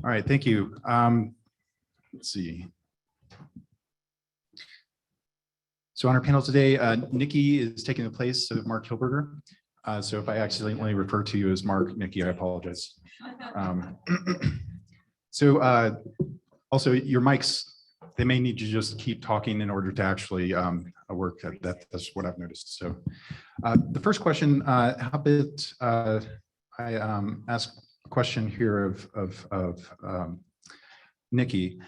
All right, thank you. Let's see. So on our panel today, Niki is taking the place of Mark Hilberger. So if I accidentally refer to you as Mark, Niki, I apologize. Also your mics, they may need to just keep talking in order to actually work. That's what I've noticed. So the first question, how about I ask a question here of Niki.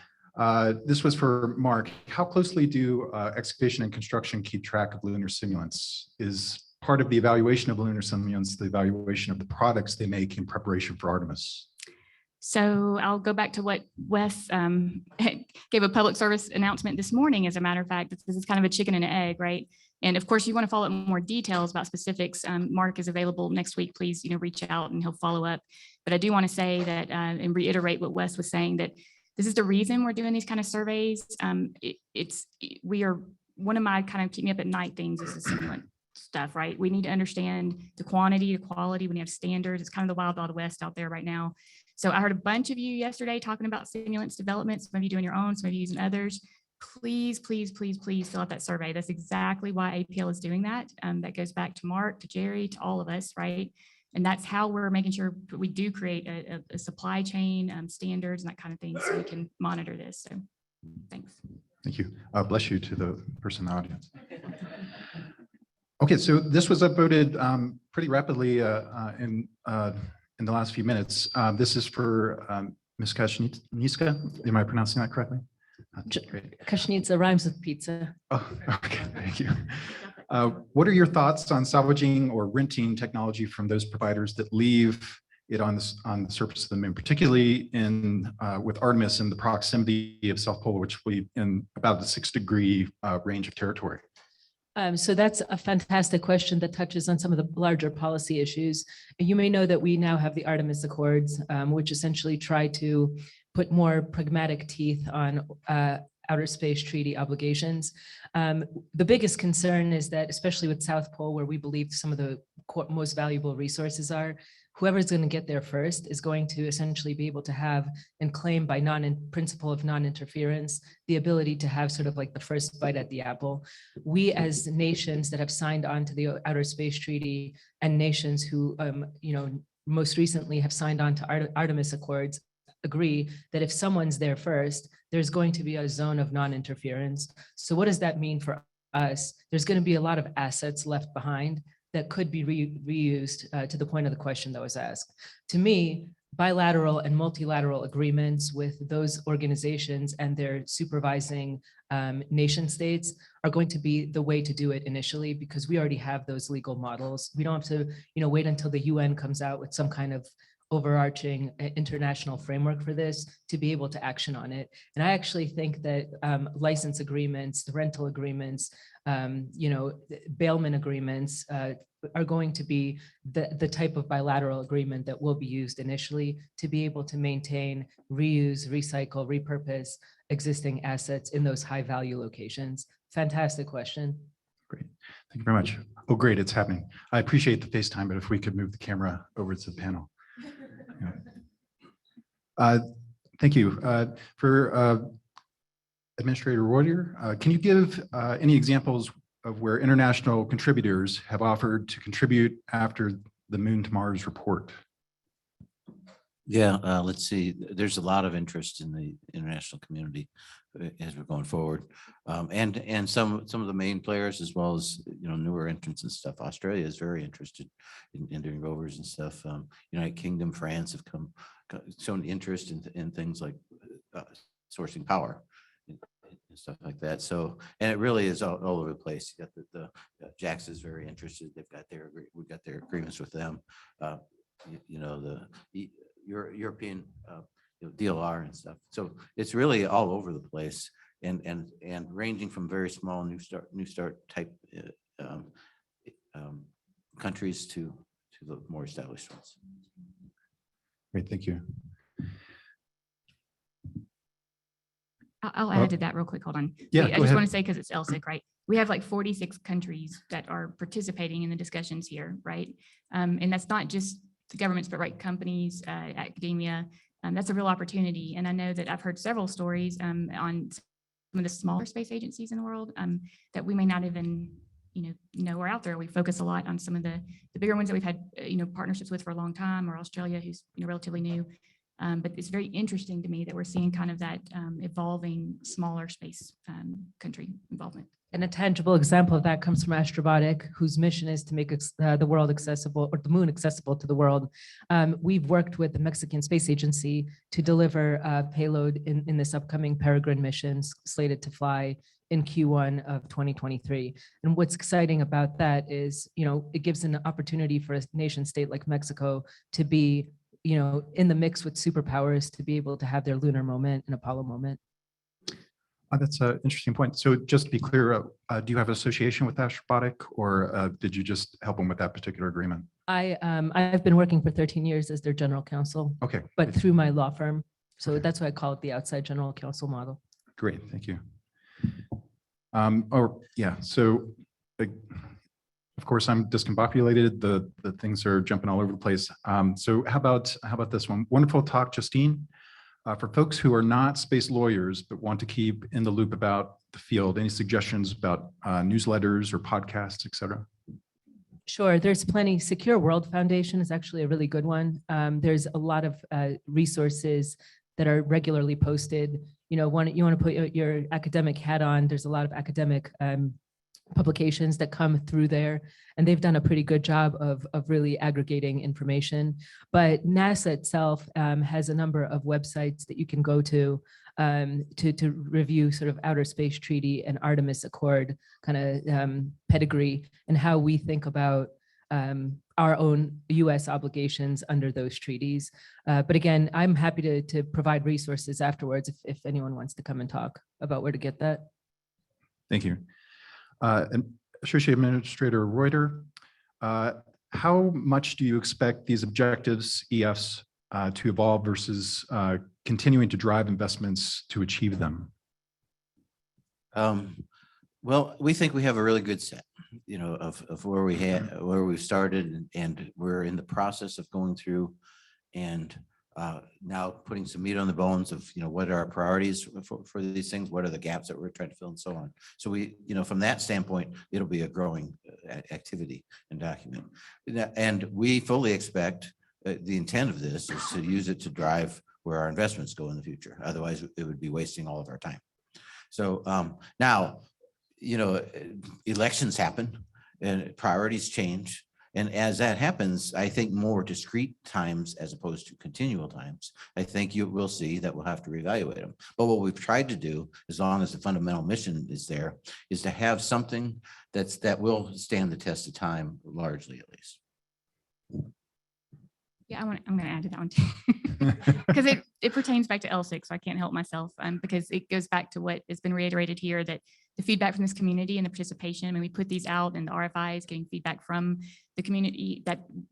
This was for Mark. How closely do excavation and construction keep track of lunar simulants? Is part of the evaluation of lunar simulants the evaluation of the products they make in preparation for Artemis? So I'll go back to what Wes gave a public service announcement this morning. As a matter of fact, this is kind of a chicken and an egg, right? And of course, you want to follow up more details about specifics. Mark is available next week. Please, reach out and he'll follow up. But I do want to say that and reiterate what Wes was saying, that this is the reason we're doing these kind of surveys. We are, one of my kind of keep me up at night things is the simulant stuff, right? We need to understand the quantity, the quality. We have standards. It's kind of the wild west out there right now. So I heard a bunch of you yesterday talking about simulants development, some of you doing your own, some of you using others. Please, please, please, please fill out that survey. That's exactly why APL is doing that. That goes back to Mark, to Jerry, to all of us, right? And that's how we're making sure we do create a supply chain standards and that kind of thing so we can monitor this. So thanks. Thank you. Bless you to the person in the audience. Okay, so this was upvoted pretty rapidly in the last few minutes. This is for Ms. Kasznica. Am I pronouncing that correctly? Kasznica rhymes with pizza. Oh, okay, thank you. What are your thoughts on salvaging or renting technology from those providers that leave it on the surface of the moon, particularly with Artemis in the proximity of South Pole, which will be in about the 6-degree range of territory? So that's a fantastic question that touches on some of the larger policy issues. You may know that we now have the Artemis Accords, which essentially try to put more pragmatic teeth on outer space treaty obligations. The biggest concern is that, especially with South Pole, where we believe some of the most valuable resources are, whoever's going to get there first is going to essentially be able to have and claim by principle of non-interference, the ability to have sort of like the first bite at the apple. We as nations that have signed on to the Outer Space Treaty and nations who, most recently have signed on to Artemis Accords agree that if someone's there first, there's going to be a zone of non-interference. So what does that mean for us? There's going to be a lot of assets left behind that could be reused to the point of the question that was asked. To me, bilateral and multilateral agreements with those organizations and their supervising nation states are going to be the way to do it initially, because we already have those legal models. We don't have to, wait until the UN comes out with some kind of overarching international framework for this to be able to action on it. And I actually think that license agreements, the rental agreements, bailment agreements are going to be the type of bilateral agreement that will be used initially to be able to maintain, reuse, recycle, repurpose existing assets in those high value locations. Fantastic question. Great, thank you very much. Oh, great, it's happening. I appreciate the FaceTime, but if we could move the camera over to the panel. Thank you. For Administrator Reuter, can you give any examples of where international contributors have offered to contribute after the Moon to Mars report? Yeah, let's see. There's a lot of interest in the international community as we're going forward, and some of the main players, as well as newer entrants and stuff. Australia is very interested in doing rovers and stuff. United Kingdom, France have shown interest in things like sourcing power and stuff like that. So, and it really is all over the place. You got the JAXA is very interested. We've got their agreements with them. The European DLR and stuff. So it's really all over the place, and ranging from very small new start type countries to the more established ones. Great, thank you. I'll add to that real quick. Hold on. Yeah, I just want to say, because it's LSIC, right? We have like 46 countries that are participating in the discussions here, right? And that's not just the governments, but right, companies, academia, That's a real opportunity. And I know that I've heard several stories on some of the smaller space agencies in the world that we may not even know are out there. We focus a lot on some of the bigger ones that we've had partnerships with for a long time, or Australia, who's relatively new. But it's very interesting to me that we're seeing kind of that evolving smaller space country involvement. And a tangible example of that comes from Astrobotic, whose mission is to make the world accessible, or the moon accessible to the world. We've worked with the Mexican Space Agency to deliver a payload in this upcoming Peregrine mission slated to fly in Q1 of 2023. And what's exciting about that is, it gives an opportunity for a nation state like Mexico to be, in the mix with superpowers, to be able to have their lunar moment and Apollo moment. That's an interesting point. So just to be clear, do you have an association with Astrobotic, or did you just help them with that particular agreement? I've been working for 13 years as their general counsel, Okay. but through my law firm. So Okay. that's why I call it the outside general counsel model. Great, thank you. So of course, I'm discombobulated. The things are jumping all over the place. So how about this one? Wonderful talk, Justine. For folks who are not space lawyers but want to keep in the loop about the field, any suggestions about newsletters or podcasts, et cetera? Sure, there's plenty. Secure World Foundation is actually a really good one. There's a lot of resources that are regularly posted. You want to put your academic hat on. There's a lot of academic publications that come through there, and they've done a pretty good job of really aggregating information. But NASA itself has a number of websites that you can go to review sort of Outer Space Treaty and Artemis Accord kind of pedigree, and how we think about our own US obligations under those treaties. But again, I'm happy to provide resources afterwards if anyone wants to come and talk about where to get that. Thank you. And Associate Administrator Reuter, how much do you expect these objectives, EFs, to evolve versus continuing to drive investments to achieve them? Well, we think we have a really good set, of where we've started, and we're in the process of going through and now putting some meat on the bones of, what are our priorities for these things? What are the gaps that we're trying to fill, and so on. So we, from that standpoint, it'll be a growing activity and document. And we fully expect the intent of this is to use it to drive where our investments go in the future. Otherwise, it would be wasting all of our time. So now, elections happen and priorities change. And as that happens, I think more discrete times as opposed to continual times, I think you will see that we'll have to reevaluate them. But what we've tried to do, as long as the fundamental mission is there, is to have something that will stand the test of time, largely at least. Yeah, I'm going to add to that one too, because it pertains back to LSIC, so I can't help myself, because it goes back to what has been reiterated here, that the feedback from this community and the participation, I mean, we put these out and the RFIs, getting feedback from the community,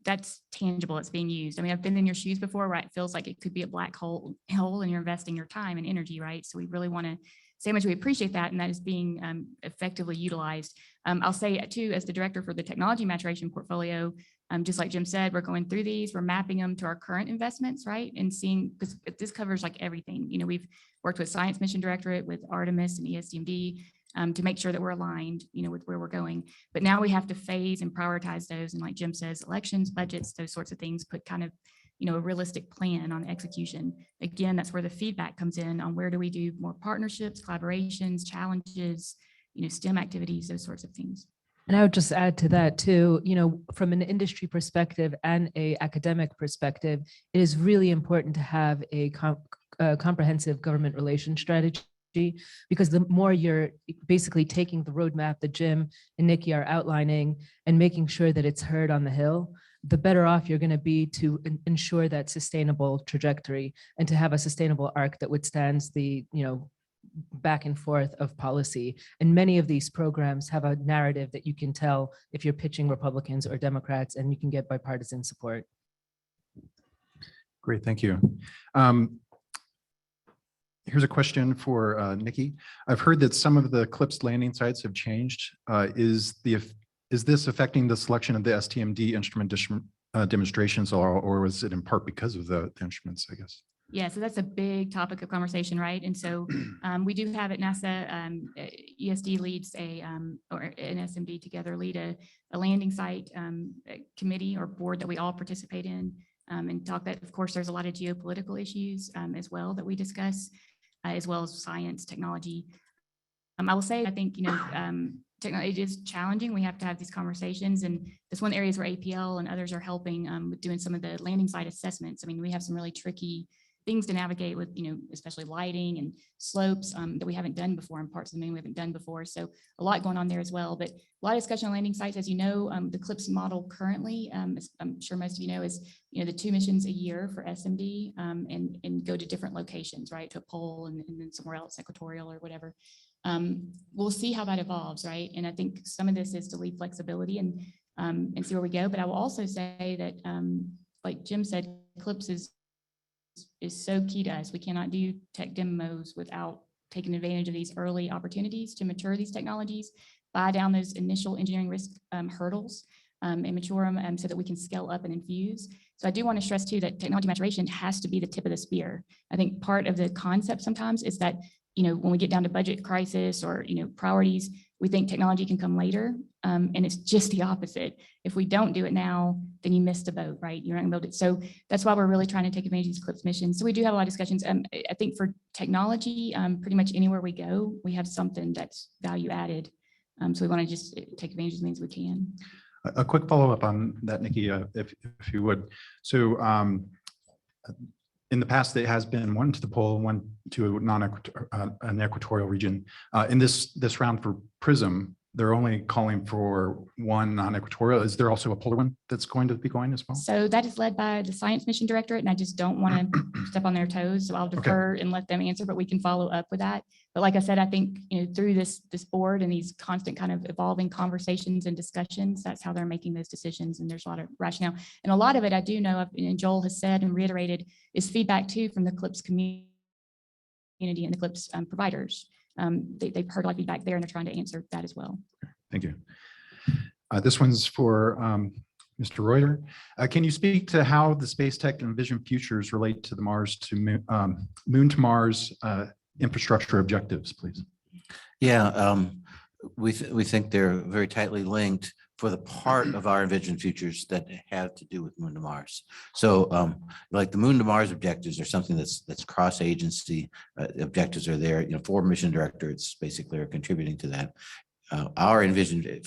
that's tangible, it's being used. I mean, I've been in your shoes before, right? It feels like it could be a black hole and you're investing your time and energy, right? So we really want to say how much we appreciate that, and that is being effectively utilized. I'll say too, as the director for the technology maturation portfolio, just like Jim said, we're going through these, we're mapping them to our current investments, right? And seeing, because this covers like everything. We've worked with Science Mission Directorate, with Artemis and ESDMD, to make sure that we're aligned, with where we're going. But now we have to phase and prioritize those. And like Jim says, elections, budgets, those sorts of things, put kind of, a realistic plan on execution. Again, that's where the feedback comes in on where do we do more partnerships, collaborations, challenges, STEM activities, those sorts of things. And I would just add to that too, from an industry perspective and a academic perspective, it is really important to have a comprehensive government relations strategy, because the more you're basically taking the roadmap that Jim and Niki are outlining and making sure that it's heard on the Hill, the better off you're going to be to ensure that sustainable trajectory and to have a sustainable arc that withstands the, back and forth of policy. And many of these programs have a narrative that you can tell if you're pitching Republicans or Democrats, and you can get bipartisan support. Great, thank you. Here's a question for Niki. I've heard that some of the CLIPS landing sites have changed. Is this affecting the selection of the STMD instrument demonstrations, or was it in part because of the instruments, I guess? Yeah, so that's a big topic of conversation, right? And so we do have at NASA, ESD leads or an SMD together lead a landing site committee or board that we all participate in and talk that, of course, there's a lot of geopolitical issues as well that we discuss, as well as science, technology. I will say, I think, technology is challenging. We have to have these conversations, and this one areas where APL and others are helping with doing some of the landing site assessments. I mean, we have some really tricky things to navigate with, especially lighting and slopes that we haven't done before, and parts of the moon we haven't done before. So a lot going on there as well, but a lot of discussion on landing sites. As you know, the CLIPS model currently, as I'm sure most of you know, is, the 2 missions a year for SMD and go to different locations, right? To a pole and then somewhere else, equatorial or whatever. We'll see how that evolves, right? And I think some of this is to leave flexibility and see where we go. But I will also say that, like Jim said, CLIPS is so key to us. We cannot do tech demos without taking advantage of these early opportunities to mature these technologies, buy down those initial engineering risk hurdles and mature them so that we can scale up and infuse. So I do want to stress too that technology maturation has to be the tip of the spear. I think part of the concept sometimes is that, when we get down to budget crisis or, priorities, we think technology can come later. And it's just the opposite. If we don't do it now, then you miss the boat, right? You're not gonna build it. So that's why we're really trying to take advantage of these CLIPS missions. So we do have a lot of discussions. I think for technology, pretty much anywhere we go, we have something that's value added. So we want to just take advantage of as many as we can. A quick follow-up on that, Nikki, if you would. So in the past, it has been 1 to the pole, 1 to an equatorial region. In this round for PRISM, they're only calling for 1 non-equatorial. Is there also a polar one that's going to be going as well? So that is led by the Science Mission Directorate, and I just don't want to step on their toes. So I'll defer and let them answer, but we can follow up with that. But like I said, I think, through this board and these constant kind of evolving conversations and discussions, that's how they're making those decisions. And there's a lot of rationale. And a lot of it, I do know, and Joel has said and reiterated, is feedback too from the CLIPS community and the CLIPS providers. They've heard a lot of feedback there, and they're trying to answer that as well. Thank you. This one's for Mr. Reuter. Can you speak to how the space tech and vision futures relate to the moon to Mars infrastructure objectives, please? Yeah, we think they're very tightly linked for the part of our Envision futures that have to do with Moon to Mars. So like the Moon to Mars objectives are something that's cross-agency. Objectives are there, 4 mission directorates basically are contributing to that. Our Envision,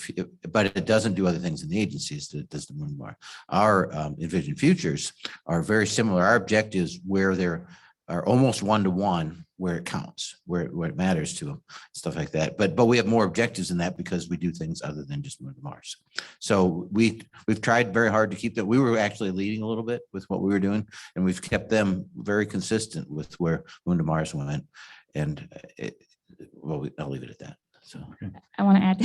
but it doesn't do other things in the agencies that does the Moon to Mars. Our Envision futures are very similar. Our objectives where they're are almost 1-to-1 where it counts, where it matters to them, stuff like that. But we have more objectives than that because we do things other than just Moon to Mars. So we've tried very hard to keep that. We were actually leading a little bit with what we were doing, and we've kept them very consistent with where Moon to Mars went. And I'll leave it at that. So I want to add,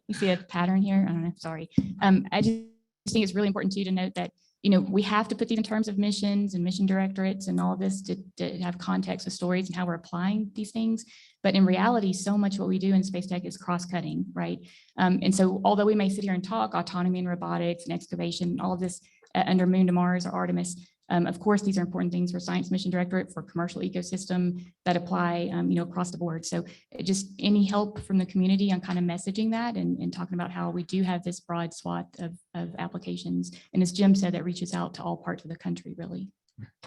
you see a pattern here? I don't know, sorry. I just think it's really important too to note that we have to put these in terms of missions and mission directorates and all of this to have context with stories and how we're applying these things. But in reality, so much of what we do in space tech is cross-cutting, right? And so although we may sit here and talk autonomy and robotics and excavation, all of this under Moon to Mars or Artemis, of course, these are important things for Science Mission Directorate, for commercial ecosystem that apply, across the board. So just any help from the community on kind of messaging that and talking about how we do have this broad swath of applications. And as Jim said, that reaches out to all parts of the country, really.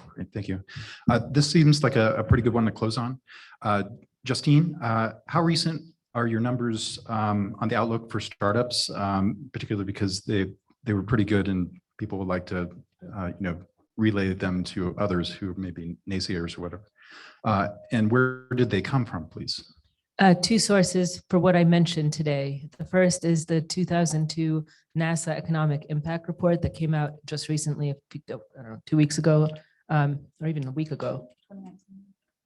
Great, thank you. This seems like a pretty good one to close on. Justine, how recent are your numbers on the outlook for startups, particularly because they were pretty good and people would like to, relay them to others who may be naysayers or whatever. And where did they come from, please? 2 sources for what I mentioned today. The first is the 2002 NASA Economic Impact Report that came out just recently, 2 weeks ago, or even a week ago.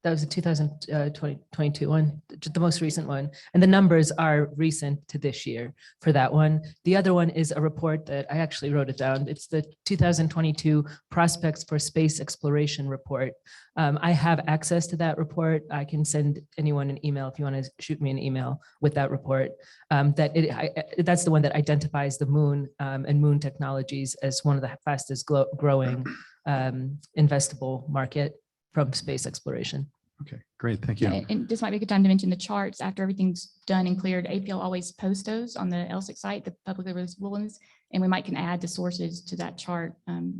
That was the 2022 one, the most recent one. And the numbers are recent to this year for that one. The other one is a report that I actually wrote it down. It's the 2022 Prospects for Space Exploration Report. I have access to that report. I can send anyone an email if you want to shoot me an email with that report. That's the one that identifies the moon and moon technologies as one of the fastest growing investable market from space exploration. Okay, great. Thank you. Yeah, and this might be a good time to mention the charts after everything's done and cleared. APL always posts those on the LSIC site, the publicly released ones, and we might can add the sources to that chart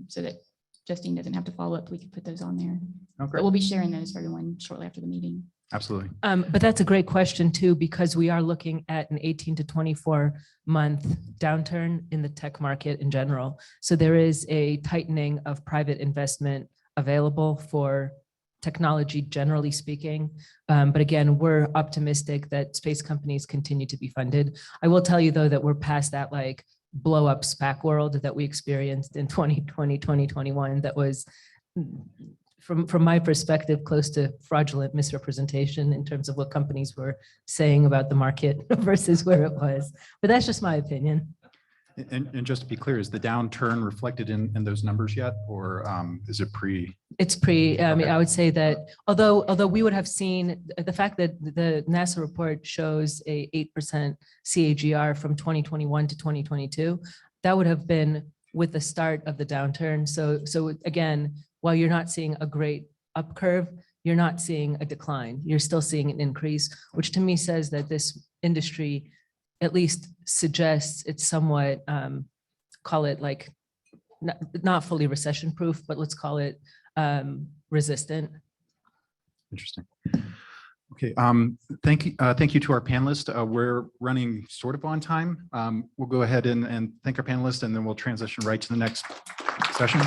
so that Justine doesn't have to follow up. We could put those on there. Oh, But great. we'll be sharing those for everyone shortly after the meeting. Absolutely. But that's a great question too, because we are looking at an 18 to 24 month downturn in the tech market in general. So there is a tightening of private investment available for technology, generally speaking. But again, we're optimistic that space companies continue to be funded. I will tell you though, that we're past that like blow up SPAC world that we experienced in 2020, 2021. That was from my perspective, close to fraudulent misrepresentation in terms of what companies were saying about the market versus where it was. But that's just my opinion. And just to be clear, is the downturn reflected in those numbers yet, or is it pre? It's pre, I mean, Okay. I would say that although we would have seen the fact that the NASA report shows a 8% CAGR from 2021 to 2022, that would have been with the start of the downturn. So again, while you're not seeing a great up curve, you're not seeing a decline. You're still seeing an increase, which to me says that this industry at least suggests it's somewhat, call it like, not fully recession proof, but let's call it resistant. Interesting. Okay, thank you to our panelists. We're running sort of on time. We'll go ahead and thank our panelists, and then we'll transition right to the next session.